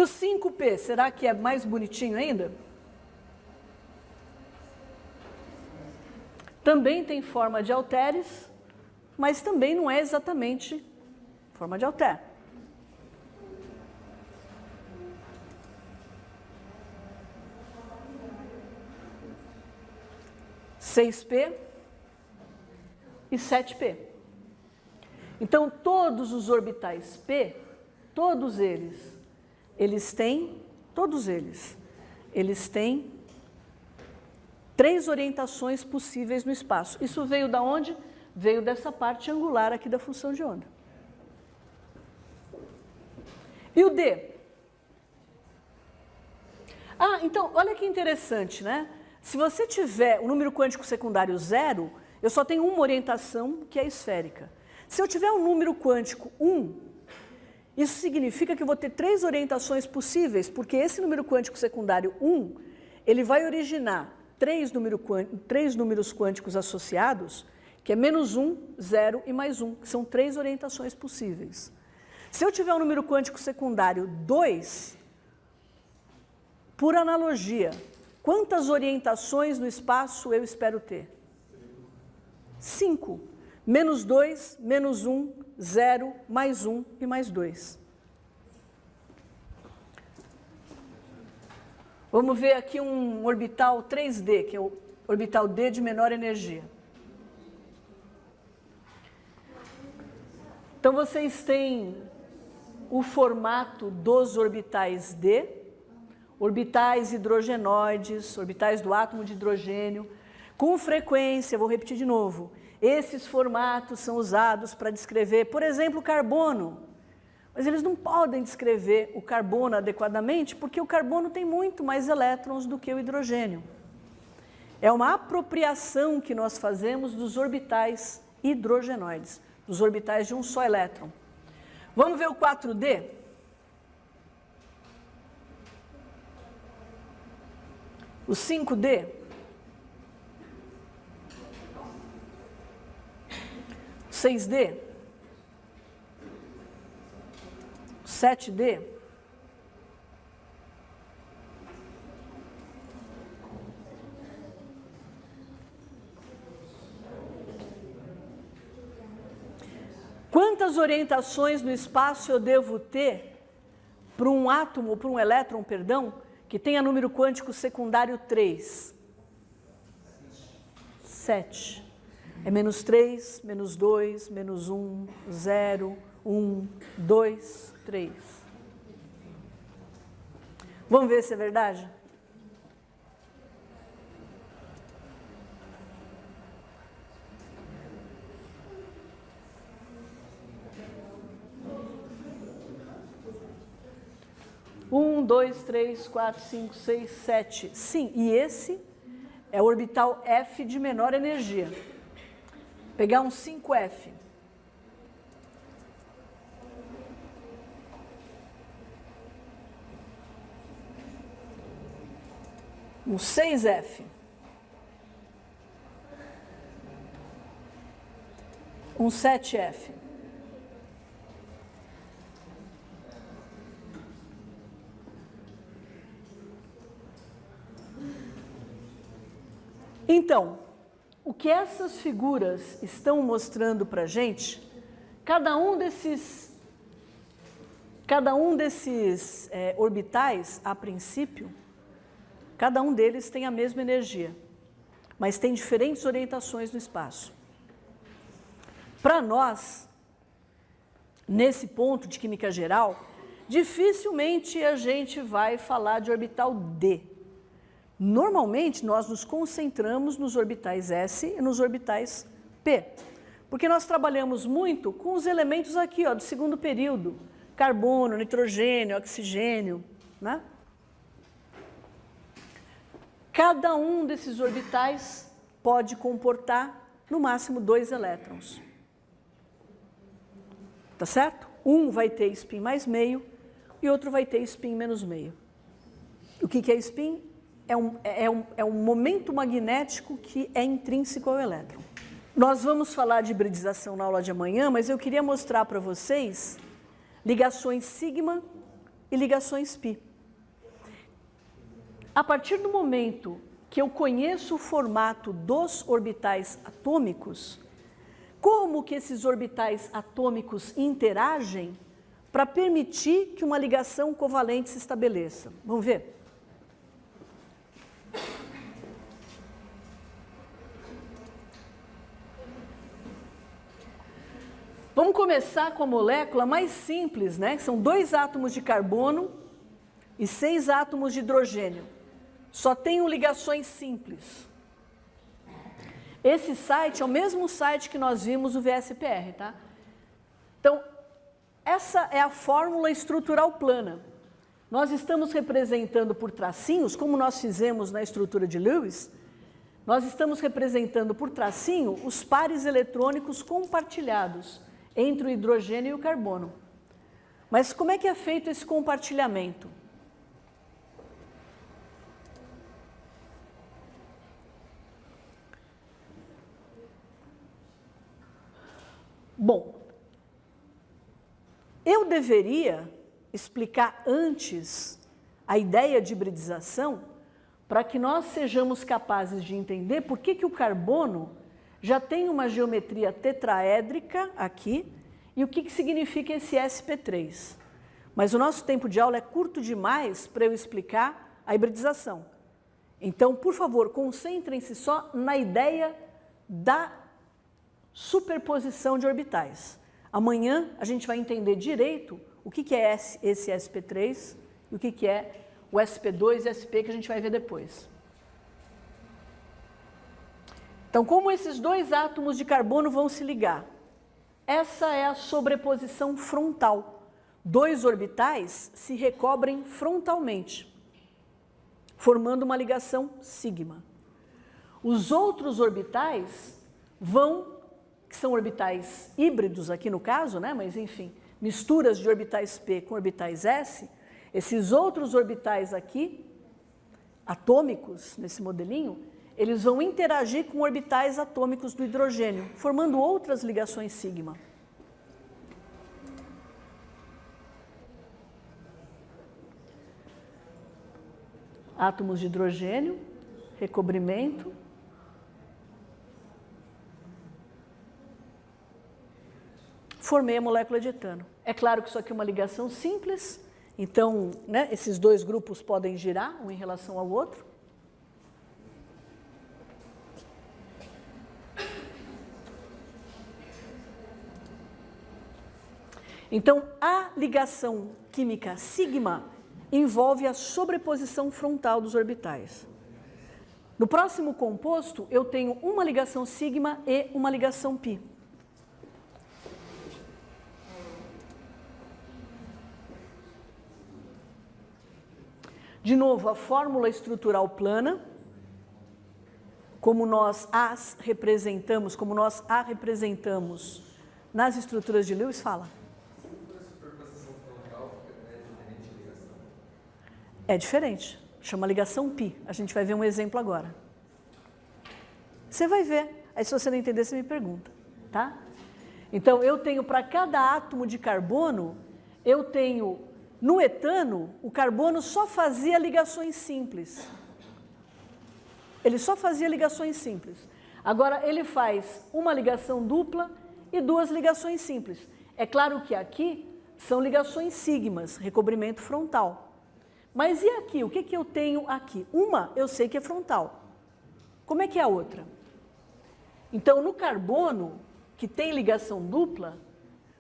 E o 5p, será que é mais bonitinho ainda? Também tem forma de halteres, mas também não é exatamente forma de halter. 6p e 7p. Então, todos os orbitais p, todos eles têm 3 orientações possíveis no espaço. Isso veio da onde? Veio dessa parte angular aqui da função de onda. E o D? Então, olha que interessante, né? Se você tiver o número quântico secundário 0, eu só tenho uma orientação, que é esférica. Se eu tiver um número quântico 1, isso significa que eu vou ter 3 orientações possíveis, porque esse número quântico secundário 1, ele vai originar 3 números quânticos associados, que é -1, 0 e mais 1, que são 3 orientações possíveis. Se eu tiver um número quântico secundário 2, por analogia, quantas orientações no espaço eu espero ter? 5. -2, -1, 0, mais 1 e mais 2. Vamos ver aqui um orbital 3D, que é o orbital D de menor energia. Então, vocês têm o formato dos orbitais D, orbitais hidrogenoides, orbitais do átomo de hidrogênio, com frequência, vou repetir de novo, esses formatos são usados para descrever, por exemplo, o carbono. Mas eles não podem descrever o carbono adequadamente, porque o carbono tem muito mais elétrons do que o hidrogênio. É uma apropriação que nós fazemos dos orbitais hidrogenoides, dos orbitais de um só elétron. Vamos ver o 4D? O 5D? O 6D? O 7D? Quantas orientações no espaço eu devo ter para um átomo, para um elétron, perdão, que tenha número quântico secundário 3? 7. É -3, -2, -1, 0, 1, 2, 3. Vamos ver se é verdade? Um, 2, 3, 4, 5, 6, 7. Sim, e esse é o orbital F de menor energia. Pegar um 5F. Um 6F. Um 7F. Então, o que essas figuras estão mostrando para a gente, cada um desses orbitais, a princípio, cada um deles tem a mesma energia, mas tem diferentes orientações no espaço. Para nós, nesse ponto de química geral, dificilmente a gente vai falar de orbital D. Normalmente, nós nos concentramos nos orbitais S e nos orbitais P, porque nós trabalhamos muito com os elementos aqui, do segundo período, carbono, nitrogênio, oxigênio, né? Cada um desses orbitais pode comportar, no máximo, 2 elétrons. Tá certo? Um vai ter spin mais meio e outro vai ter spin menos meio. O que é spin? É um momento magnético que é intrínseco ao elétron. Nós vamos falar de hibridização na aula de amanhã, mas eu queria mostrar para vocês ligações sigma e ligações π. A partir do momento que eu conheço o formato dos orbitais atômicos, como que esses orbitais atômicos interagem para permitir que uma ligação covalente se estabeleça? Vamos ver? Vamos começar com a molécula mais simples, né? São 2 átomos de carbono e 6 átomos de hidrogênio. Só tenho ligações simples. Esse site é o mesmo site que nós vimos o VSPR, tá? Então, essa é a fórmula estrutural plana. Nós estamos representando por tracinhos, como nós fizemos na estrutura de Lewis, nós estamos representando por tracinho os pares eletrônicos compartilhados entre o hidrogênio e o carbono. Mas como é que é feito esse compartilhamento? Bom, eu deveria explicar antes a ideia de hibridização para que nós sejamos capazes de entender por que o carbono já tem uma geometria tetraédrica aqui e o que significa esse sp3. Mas o nosso tempo de aula é curto demais para eu explicar a hibridização. Então, por favor, concentrem-se só na ideia da superposição de orbitais. Amanhã a gente vai entender direito o que é esse sp3 e o que é o sp2 e sp que a gente vai ver depois. Então, como esses 2 átomos de carbono vão se ligar? Essa é a sobreposição frontal. 2 orbitais se recobrem frontalmente, formando uma ligação sigma. Os outros orbitais que são orbitais híbridos aqui no caso, né? Mas enfim, misturas de orbitais p com orbitais s, esses outros orbitais aqui, atômicos nesse modelinho, eles vão interagir com orbitais atômicos do hidrogênio, formando outras ligações sigma. Átomos de hidrogênio, recobrimento. Formei a molécula de etano. É claro que isso aqui é uma ligação simples, então, né, esses 2 grupos podem girar um em relação ao outro. Então, a ligação química sigma envolve a sobreposição frontal dos orbitais. No próximo composto, eu tenho uma ligação sigma e uma ligação π. De novo, a fórmula estrutural plana, como nós a representamos nas estruturas de Lewis, fala. É diferente, chama ligação π. A gente vai ver um exemplo agora. Você vai ver, aí se você não entender, você me pergunta, tá? Então, eu tenho para cada átomo de carbono, eu tenho, no etano, o carbono só fazia ligações simples. Ele só fazia ligações simples. Agora, ele faz uma ligação dupla e 2 ligações simples. É claro que aqui são ligações sigmas, recobrimento frontal. Mas e aqui? O que eu tenho aqui? Uma, eu sei que é frontal. Como é que é a outra? Então, no carbono, que tem ligação dupla,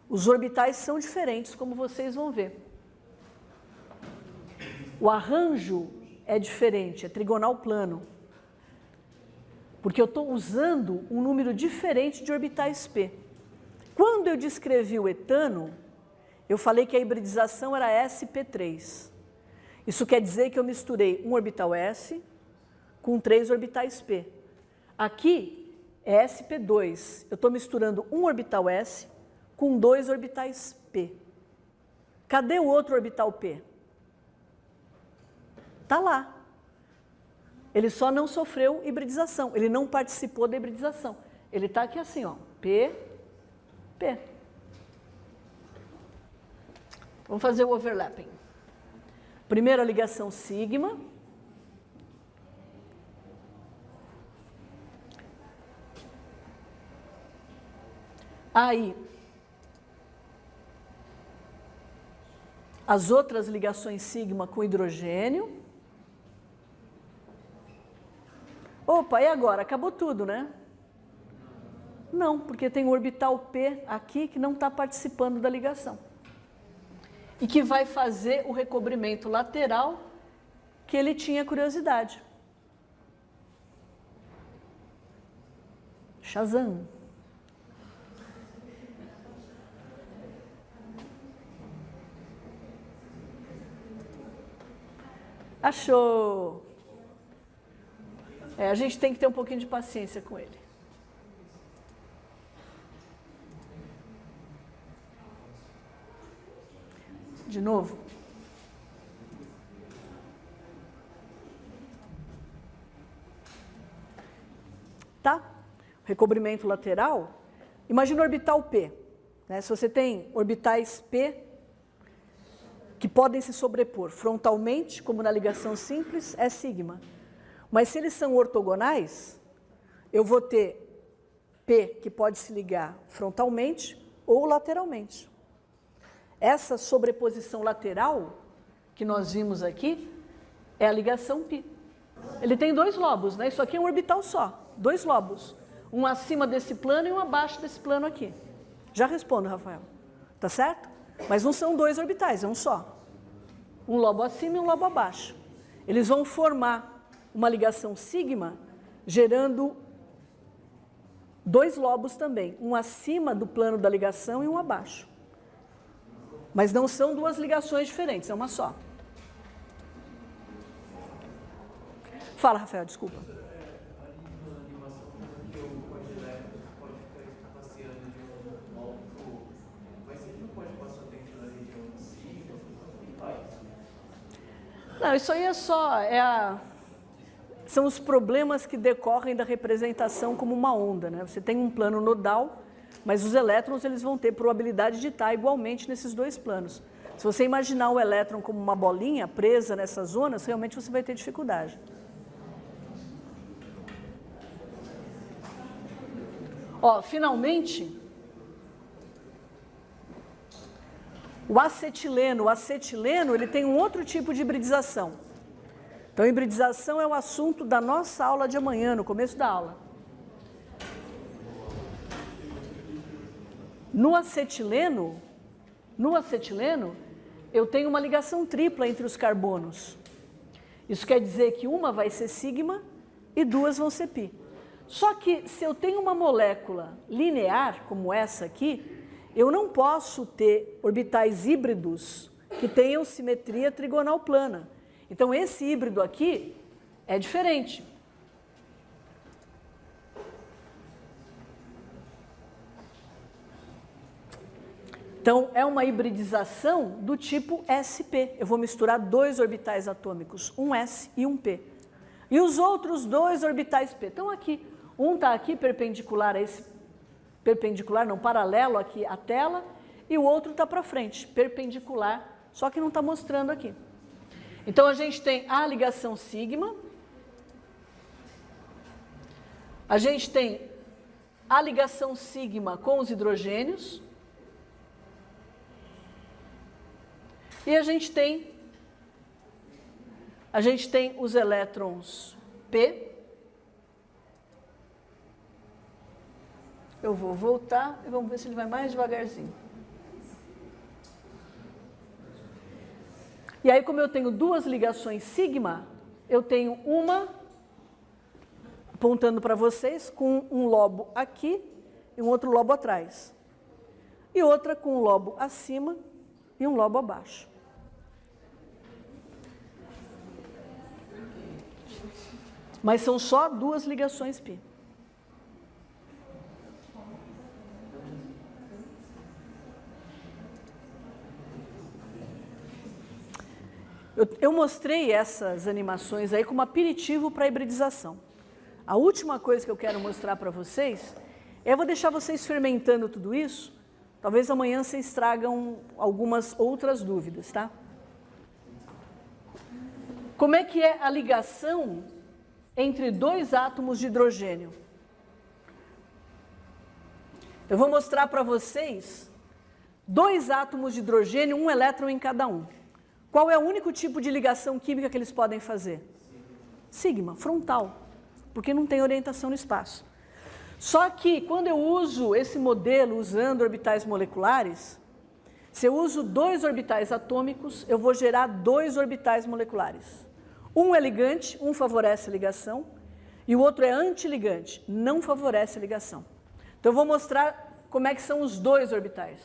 os orbitais são diferentes, como vocês vão ver. O arranjo é diferente, é trigonal plano. Porque eu estou usando um número diferente de orbitais p. Quando eu descrevi o etano, eu falei que a hibridização era sp3. Isso quer dizer que eu misturei um orbital s com 3 orbitais p. Aqui é sp2. Eu estou misturando um orbital s com 2 orbitais p. Cadê o outro orbital p? Está lá. Ele só não sofreu hibridização, ele não participou da hibridização. Ele está aqui assim, ó, P, P. Vamos fazer o overlapping. Primeiro a ligação sigma. Aí, as outras ligações sigma com hidrogênio. Opa, e agora? Acabou tudo, né? Não, porque tem o orbital P aqui que não está participando da ligação. E que vai fazer o recobrimento lateral que ele tinha curiosidade. Shazam! Achou! A gente tem que ter um pouquinho de paciência com ele. De novo. Tá? Recobrimento lateral. Imagina o orbital P. Né? Se você tem orbitais P que podem se sobrepor frontalmente, como na ligação simples, é sigma. Mas se eles são ortogonais, eu vou ter P que pode se ligar frontalmente ou lateralmente. Essa sobreposição lateral que nós vimos aqui é a ligação π. Ele tem dois lobos, né? Isso aqui é um orbital só, dois lobos. Um acima desse plano e um abaixo desse plano aqui. Já respondo, Rafael. Tá certo? Mas não são dois orbitais, é um só. Um lobo acima e um lobo abaixo. Eles vão formar uma ligação sigma, gerando dois lobos também, um acima do plano da ligação e um abaixo. Mas não são duas ligações diferentes, é uma só. Fala, Rafael, desculpa. Não, isso aí é só... São os problemas que decorrem da representação como uma onda, né? Você tem um plano nodal, mas os elétrons eles vão ter probabilidade de estar igualmente nesses dois planos. Se você imaginar o elétron como uma bolinha presa nessas zonas, realmente você vai ter dificuldade. Ó, finalmente, o acetileno ele tem um outro tipo de hibridização. Então, hibridização é o assunto da nossa aula de amanhã, no começo da aula. No acetileno, eu tenho uma ligação tripla entre os carbonos. Isso quer dizer que uma vai ser sigma e duas vão ser π. Só que se eu tenho uma molécula linear, como essa aqui, eu não posso ter orbitais híbridos que tenham simetria trigonal plana. Então, esse híbrido aqui é diferente. Então, é uma hibridização do tipo sp. Eu vou misturar dois orbitais atômicos, um s e um p. E os outros dois orbitais p estão aqui. Um está aqui perpendicular a esse, paralelo aqui à tela, e o outro está para frente, perpendicular, só que não está mostrando aqui. Então, a gente tem a ligação sigma, a gente tem a ligação sigma com os hidrogênios, e a gente tem os elétrons P. Eu vou voltar e vamos ver se ele vai mais devagarzinho. E aí, como eu tenho duas ligações sigma, eu tenho uma apontando para vocês com um lobo aqui e um outro lobo atrás. E outra com um lobo acima e um lobo abaixo. Mas são só duas ligações π. Eu mostrei essas animações aí como aperitivo para a hibridização. A última coisa que eu quero mostrar para vocês eu vou deixar vocês fermentando tudo isso. Talvez amanhã vocês tragam algumas outras dúvidas, tá? Como é que é a ligação entre dois átomos de hidrogênio? Eu vou mostrar para vocês dois átomos de hidrogênio, um elétron em cada um. Qual é o único tipo de ligação química que eles podem fazer? Sigma, frontal, porque não tem orientação no espaço. Só que quando eu uso esse modelo usando orbitais moleculares, se eu uso dois orbitais atômicos, eu vou gerar dois orbitais moleculares. Um é ligante, um favorece a ligação, e o outro é antiligante, não favorece a ligação. Então eu vou mostrar como é que são os dois orbitais.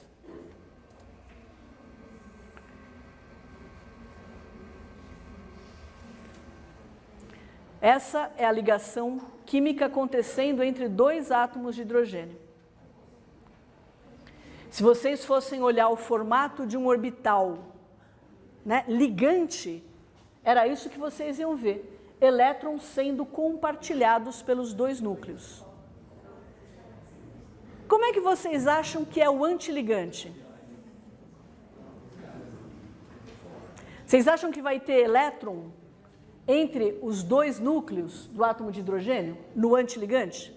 Essa é a ligação química acontecendo entre dois átomos de hidrogênio. Se vocês fossem olhar o formato de um orbital, né, ligante, era isso que vocês iam ver. Elétrons sendo compartilhados pelos dois núcleos. Como é que vocês acham que é o antiligante? Vocês acham que vai ter elétron entre os dois núcleos do átomo de hidrogênio, no antiligante?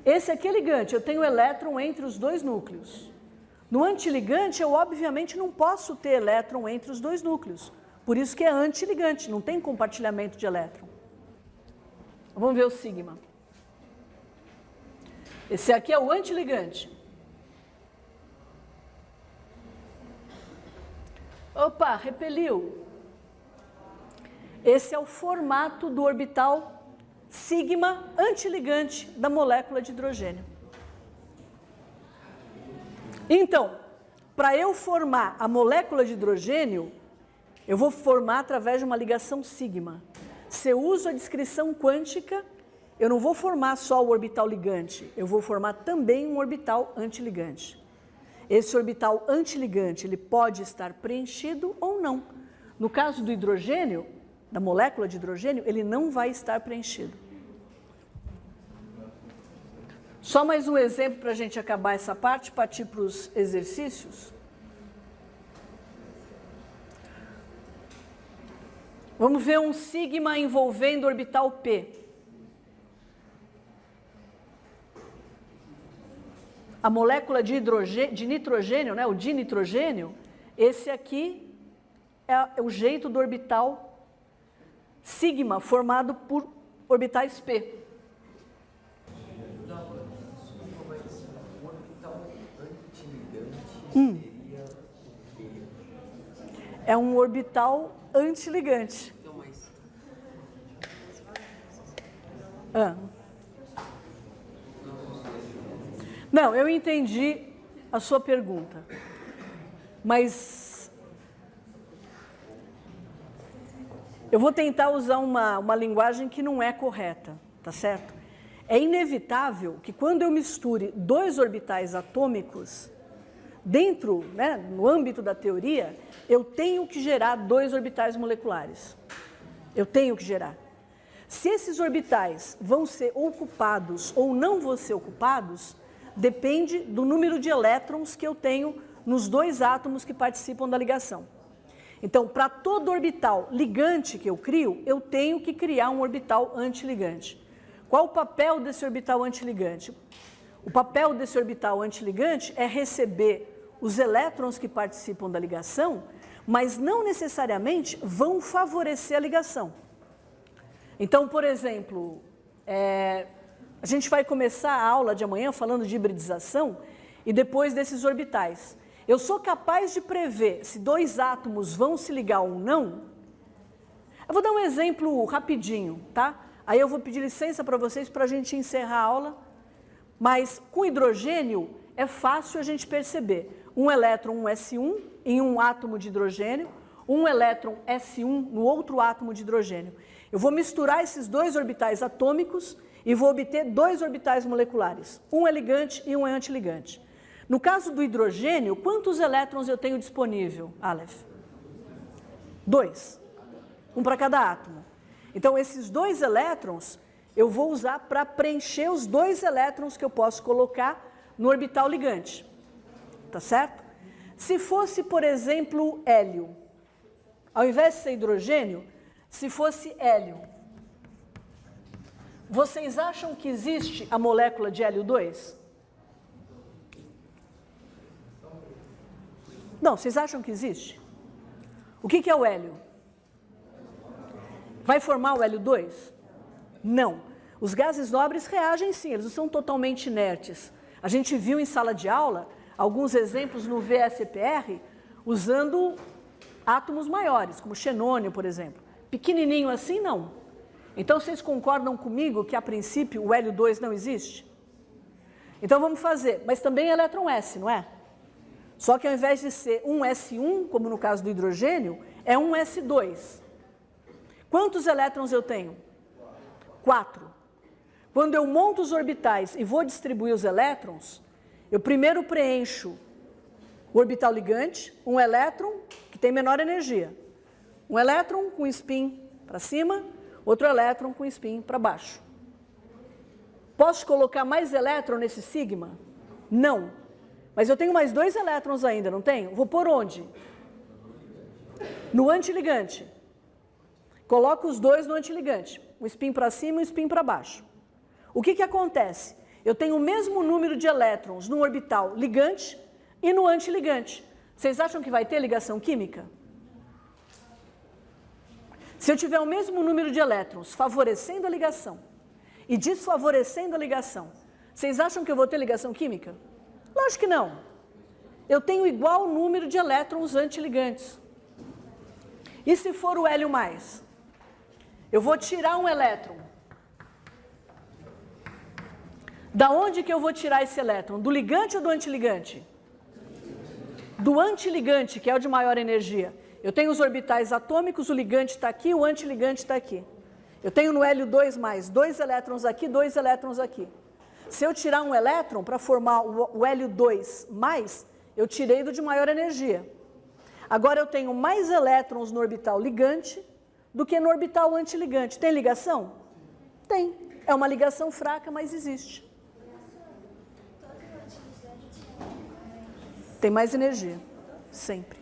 Esse aqui é ligante, eu tenho elétron entre os dois núcleos. No antiligante, eu obviamente não posso ter elétron entre os dois núcleos. Por isso que é antiligante, não tem compartilhamento de elétron. Vamos ver o sigma. Esse aqui é o antiligante. Opa, repeliu. Esse é o formato do orbital sigma antiligante da molécula de hidrogênio. Então, para eu formar a molécula de hidrogênio, eu vou formar através de uma ligação sigma. Se eu uso a descrição quântica, eu não vou formar só o orbital ligante, eu vou formar também um orbital antiligante. Esse orbital antiligante, ele pode estar preenchido ou não. No caso do hidrogênio, da molécula de hidrogênio, ele não vai estar preenchido. Só mais um exemplo para a gente acabar essa parte, partir para os exercícios. Vamos ver um sigma envolvendo o orbital P. A molécula de nitrogênio, né, o dinitrogênio, esse aqui é o jeito do orbital sigma formado por orbitais P. É um orbital antiligante. Não, eu entendi a sua pergunta, mas eu vou tentar usar uma linguagem que não é correta, tá certo? É inevitável que quando eu misture dois orbitais atômicos, dentro, né, no âmbito da teoria, eu tenho que gerar dois orbitais moleculares. Eu tenho que gerar. Se esses orbitais vão ser ocupados ou não vão ser ocupados, depende do número de elétrons que eu tenho nos dois átomos que participam da ligação. Então, para todo orbital ligante que eu crio, eu tenho que criar um orbital antiligante. Qual o papel desse orbital antiligante? O papel desse orbital antiligante é receber os elétrons que participam da ligação, mas não necessariamente vão favorecer a ligação. Então, por exemplo, a gente vai começar a aula de amanhã falando de hibridização e depois desses orbitais. Eu sou capaz de prever se dois átomos vão se ligar ou não? Eu vou dar um exemplo rapidinho, tá? Aí eu vou pedir licença para vocês para a gente encerrar a aula, mas com hidrogênio é fácil a gente perceber. Um elétron, um S1, em um átomo de hidrogênio, um elétron S1 no outro átomo de hidrogênio. Eu vou misturar esses dois orbitais atômicos e vou obter dois orbitais moleculares. Um é ligante e um é antiligante. No caso do hidrogênio, quantos elétrons eu tenho disponível, Aleph? 2. Um para cada átomo. Então, esses dois elétrons, eu vou usar para preencher os 2 elétrons que eu posso colocar no orbital ligante. Tá certo? Se fosse, por exemplo, hélio, ao invés de ser hidrogênio, se fosse hélio, vocês acham que existe a molécula de hélio 2? Não, vocês acham que existe? O que é o hélio? Vai formar o hélio 2? Não. Os gases nobres reagem sim, eles não são totalmente inertes. A gente viu em sala de aula alguns exemplos no VSEPR usando átomos maiores, como xenônio, por exemplo. Pequenininho assim, não. Então, vocês concordam comigo que, a princípio, o hélio 2 não existe? Então, vamos fazer. Mas também é elétron S, não é? Só que, ao invés de ser um S1, como no caso do hidrogênio, é um S2. Quantos elétrons eu tenho? 4. Quando eu monto os orbitais e vou distribuir os elétrons, eu primeiro preencho o orbital ligante, um elétron que tem menor energia. Um elétron com spin para cima, outro elétron com spin para baixo. Posso colocar mais elétron nesse sigma? Não. Mas eu tenho mais 2 elétrons ainda, não tenho? Vou pôr onde? No antiligante. Coloco os 2 no antiligante. Um spin para cima e um spin para baixo. O que acontece? Eu tenho o mesmo número de elétrons no orbital ligante e no antiligante. Vocês acham que vai ter ligação química? Se eu tiver o mesmo número de elétrons favorecendo a ligação e desfavorecendo a ligação, vocês acham que eu vou ter ligação química? Lógico que não. Eu tenho igual número de elétrons antiligantes. E se for o hélio mais? Eu vou tirar um elétron. Da onde que eu vou tirar esse elétron? Do ligante ou do antiligante? Do antiligante, que é o de maior energia. Eu tenho os orbitais atômicos, o ligante está aqui, o antiligante está aqui. Eu tenho no hélio 2 mais 2 elétrons aqui, 2 elétrons aqui. Se eu tirar um elétron para formar o hélio 2 mais, eu tirei do de maior energia. Agora eu tenho mais elétrons no orbital ligante do que no orbital antiligante. Tem ligação? Tem. É uma ligação fraca, mas existe. Tem mais energia, sempre.